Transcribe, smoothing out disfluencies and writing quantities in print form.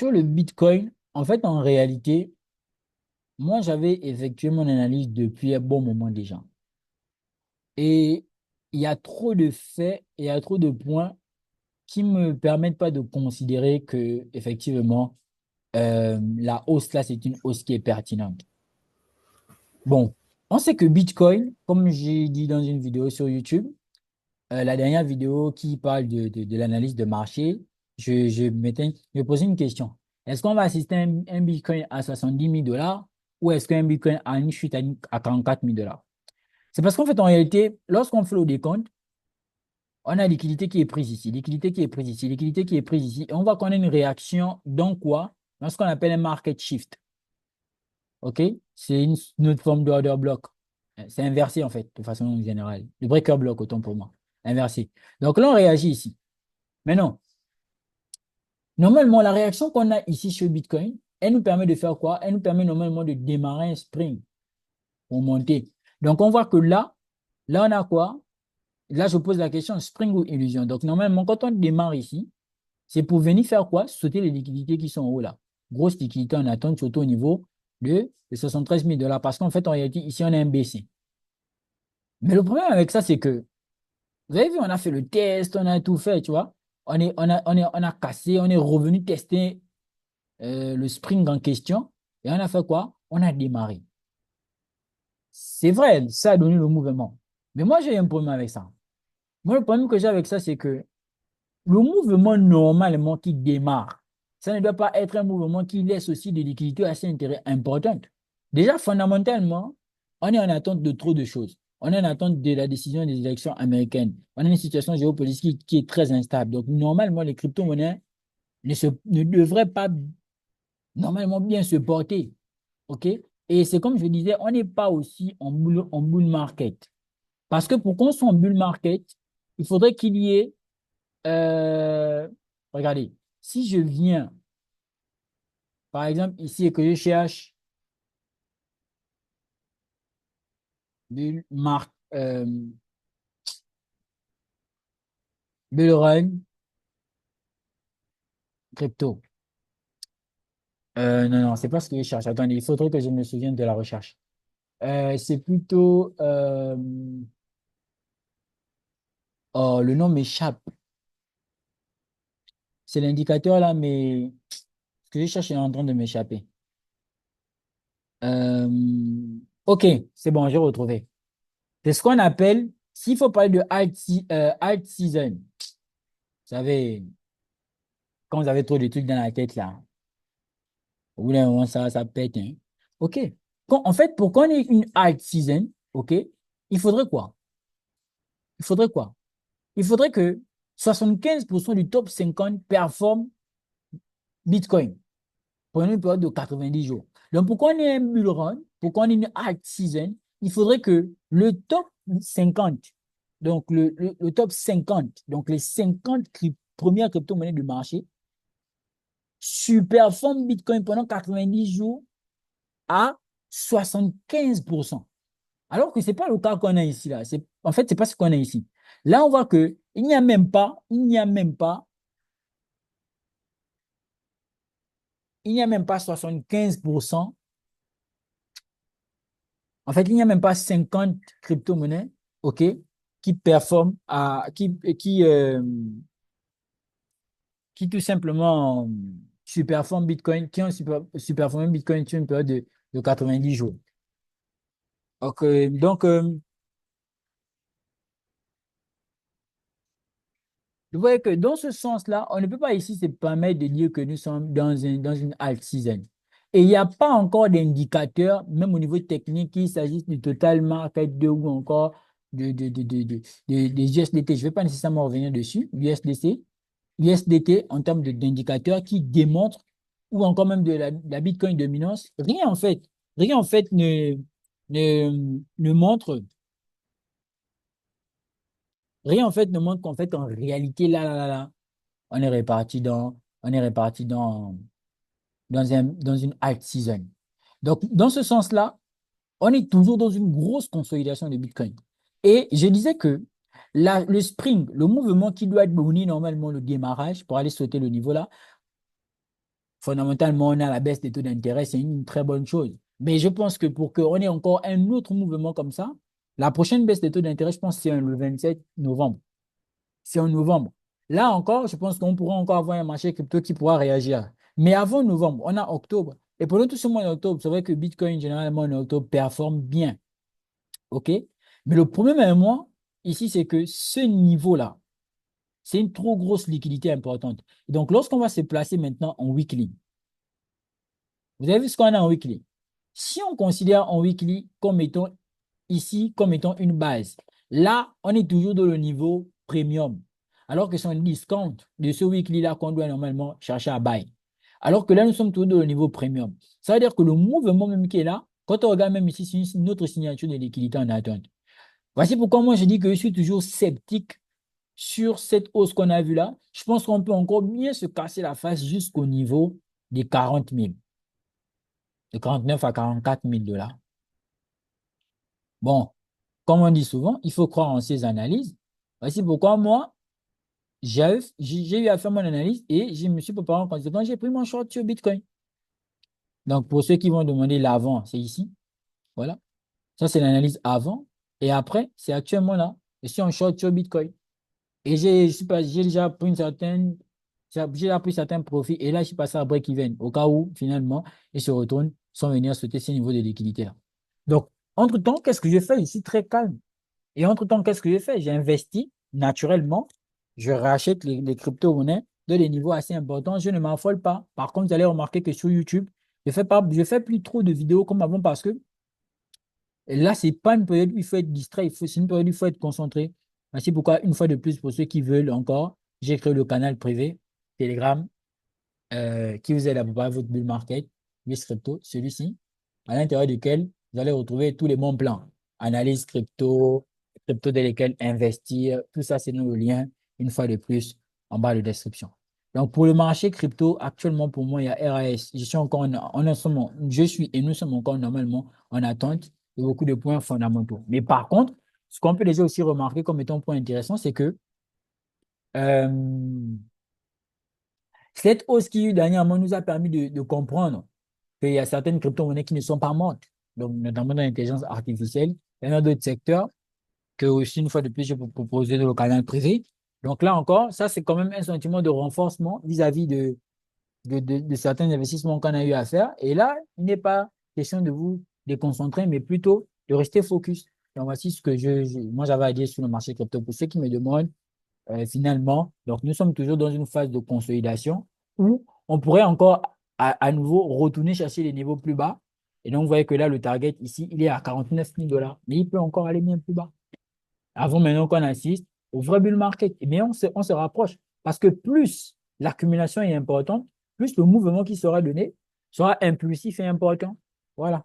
Sur le Bitcoin, en fait, en réalité, moi, j'avais effectué mon analyse depuis un bon moment déjà. Et il y a trop de faits, et il y a trop de points qui ne me permettent pas de considérer que, effectivement, la hausse là, c'est une hausse qui est pertinente. Bon, on sait que Bitcoin, comme j'ai dit dans une vidéo sur YouTube, la dernière vidéo qui parle de l'analyse de marché, je posais une question. Est-ce qu'on va assister à un Bitcoin à 70 000 $ ou est-ce qu'un Bitcoin a une chute à 44 000 $? C'est parce qu'en fait, en réalité, lorsqu'on fait le décompte, on a liquidité qui est prise ici, liquidité qui est prise ici, liquidité qui est prise ici. Et on voit qu'on a une réaction dans quoi? Dans ce qu'on appelle un market shift. OK? C'est une autre forme d'order block. C'est inversé, en fait, de façon générale. Le breaker block, autant pour moi. Inversé. Donc là, on réagit ici. Mais non. Normalement, la réaction qu'on a ici sur Bitcoin, elle nous permet de faire quoi? Elle nous permet normalement de démarrer un spring pour monter. Donc, on voit que là, on a quoi? Là, je pose la question, spring ou illusion. Donc, normalement, quand on démarre ici, c'est pour venir faire quoi? Sauter les liquidités qui sont en haut là. Grosse liquidité en attente, surtout au niveau de 73 000 $ parce qu'en fait, en réalité, ici, on a un BC. Mais le problème avec ça, c'est que, vous avez vu, on a fait le test, on a tout fait, tu vois. On a cassé, on est revenu tester le spring en question et on a fait quoi? On a démarré. C'est vrai, ça a donné le mouvement. Mais moi, j'ai un problème avec ça. Moi, le problème que j'ai avec ça, c'est que le mouvement normalement qui démarre, ça ne doit pas être un mouvement qui laisse aussi des liquidités assez importantes. Déjà, fondamentalement, on est en attente de trop de choses. On est en attente de la décision des élections américaines. On a une situation géopolitique qui est très instable. Donc, normalement, les crypto-monnaies ne devraient pas normalement bien se porter. OK? Et c'est comme je disais, on n'est pas aussi en bull market. Parce que pour qu'on soit en bull market, il faudrait qu'il y ait, euh, regardez, si je viens, par exemple, ici et que je cherche bull, mar bull run crypto. Non, non, c'est pas ce que je cherche. Attendez, il faudrait que je me souvienne de la recherche. C'est plutôt, oh, le nom m'échappe. C'est l'indicateur là, mais ce que je cherche est en train de m'échapper. Euh, ok, c'est bon, j'ai retrouvé. C'est ce qu'on appelle, s'il faut parler de alt season, vous savez, quand vous avez trop de trucs dans la tête là, au bout d'un moment, ça pète, hein. Ok. En fait, pour qu'on ait une alt season, ok, il faudrait quoi? Il faudrait quoi? Il faudrait que 75% du top 50 performe Bitcoin pendant une période de 90 jours. Donc, pour qu'on ait un bull run, pour qu'on ait une alt season, il faudrait que le top 50, donc le top 50, donc les 50 premières crypto-monnaies du marché, superforment Bitcoin pendant 90 jours à 75%. Alors que ce n'est pas le cas qu'on a ici. Là. En fait, ce n'est pas ce qu'on a ici. Là, on voit que il n'y a même pas 75%. En fait, il n'y a même pas 50 crypto-monnaies, OK, qui performent qui tout simplement superforment Bitcoin, qui ont superformé Bitcoin sur une période de 90 jours. Donc, vous voyez que dans ce sens-là, on ne peut pas ici se permettre de dire que nous sommes dans une alt season. Et il n'y a pas encore d'indicateur, même au niveau technique, qu'il s'agisse du total market 2 ou encore des USDT. Je ne vais pas nécessairement revenir dessus, USDT en termes d'indicateurs qui démontrent, ou encore même de la Bitcoin dominance. Rien en fait ne montre, rien en fait ne montre qu'en fait, en réalité, là, on est réparti dans une alt season. Donc, dans ce sens-là, on est toujours dans une grosse consolidation de Bitcoin. Et je disais que le spring, le mouvement qui doit donner normalement le démarrage pour aller sauter le niveau là, fondamentalement, on a la baisse des taux d'intérêt, c'est une très bonne chose. Mais je pense que pour qu'on ait encore un autre mouvement comme ça, la prochaine baisse des taux d'intérêt, je pense que c'est le 27 novembre. C'est en novembre. Là encore, je pense qu'on pourra encore avoir un marché crypto qui pourra réagir. Mais avant novembre, on a octobre. Et pendant tout ce mois d'octobre, c'est vrai que Bitcoin, généralement, en octobre, performe bien. OK? Mais le problème à moi, ici, c'est que ce niveau-là, c'est une trop grosse liquidité importante. Et donc, lorsqu'on va se placer maintenant en weekly, vous avez vu ce qu'on a en weekly? Si on considère en weekly comme étant ici, comme étant une base, là, on est toujours dans le niveau premium. Alors que c'est un discount de ce weekly-là qu'on doit normalement chercher à buy. Alors que là, nous sommes toujours dans le niveau premium. Ça veut dire que le mouvement même qui est là, quand on regarde même ici, c'est une autre signature de liquidité en attente. Voici pourquoi moi je dis que je suis toujours sceptique sur cette hausse qu'on a vue là. Je pense qu'on peut encore mieux se casser la face jusqu'au niveau des 40 000, de 49 à 44 000 dollars. Bon, comme on dit souvent, il faut croire en ces analyses. Voici pourquoi moi, j'ai eu à faire mon analyse et je me suis préparé en conséquence, j'ai pris mon short sur Bitcoin. Donc, pour ceux qui vont demander l'avant, c'est ici. Voilà. Ça, c'est l'analyse avant. Et après, c'est actuellement là. Je suis en short sur Bitcoin. Et je sais pas, j'ai déjà pris j'ai déjà pris certains profits. Et là, je suis passé à break-even. Au cas où, finalement, ils se retournent sans venir sauter ces niveaux de liquidité là. Donc, entre-temps, qu'est-ce que je fais? Je suis très calme. Et entre-temps, qu'est-ce que j'ai fait? J'ai investi naturellement. Je rachète les crypto-monnaies de des niveaux assez importants. Je ne m'affole pas. Par contre, vous allez remarquer que sur YouTube, je fais plus trop de vidéos comme avant parce que là, c'est pas une période où il faut être distrait. C'est une période où il faut être concentré. C'est pourquoi, une fois de plus, pour ceux qui veulent encore, j'ai créé le canal privé Telegram qui vous aide à préparer votre bull market, Miss Crypto, celui-ci, à l'intérieur duquel vous allez retrouver tous les bons plans. Analyse crypto, crypto dans lesquels investir, tout ça, c'est dans le lien, une fois de plus, en bas de description. Donc, pour le marché crypto, actuellement, pour moi, il y a RAS. Je suis encore je suis et nous sommes encore normalement en attente de beaucoup de points fondamentaux. Mais par contre, ce qu'on peut déjà aussi remarquer comme étant un point intéressant, c'est que euh, cette hausse qui a eu dernièrement nous a permis de comprendre qu'il y a certaines crypto-monnaies qui ne sont pas mortes, donc notamment dans l'intelligence artificielle. Il y en a d'autres secteurs que aussi, une fois de plus, je peux proposer dans le canal privé. Donc là encore, ça, c'est quand même un sentiment de renforcement vis-à-vis de certains investissements qu'on a eu à faire. Et là, il n'est pas question de vous déconcentrer, mais plutôt de rester focus. Donc voici ce que moi j'avais à dire sur le marché crypto. Pour ceux qui me demandent, finalement, donc nous sommes toujours dans une phase de consolidation où on pourrait encore à nouveau retourner chercher les niveaux plus bas. Et donc, vous voyez que là, le target ici, il est à 49 000 dollars, mais il peut encore aller bien plus bas. Avant maintenant qu'on assiste au vrai bull market, eh bien, on se rapproche parce que plus l'accumulation est importante, plus le mouvement qui sera donné sera impulsif et important. Voilà.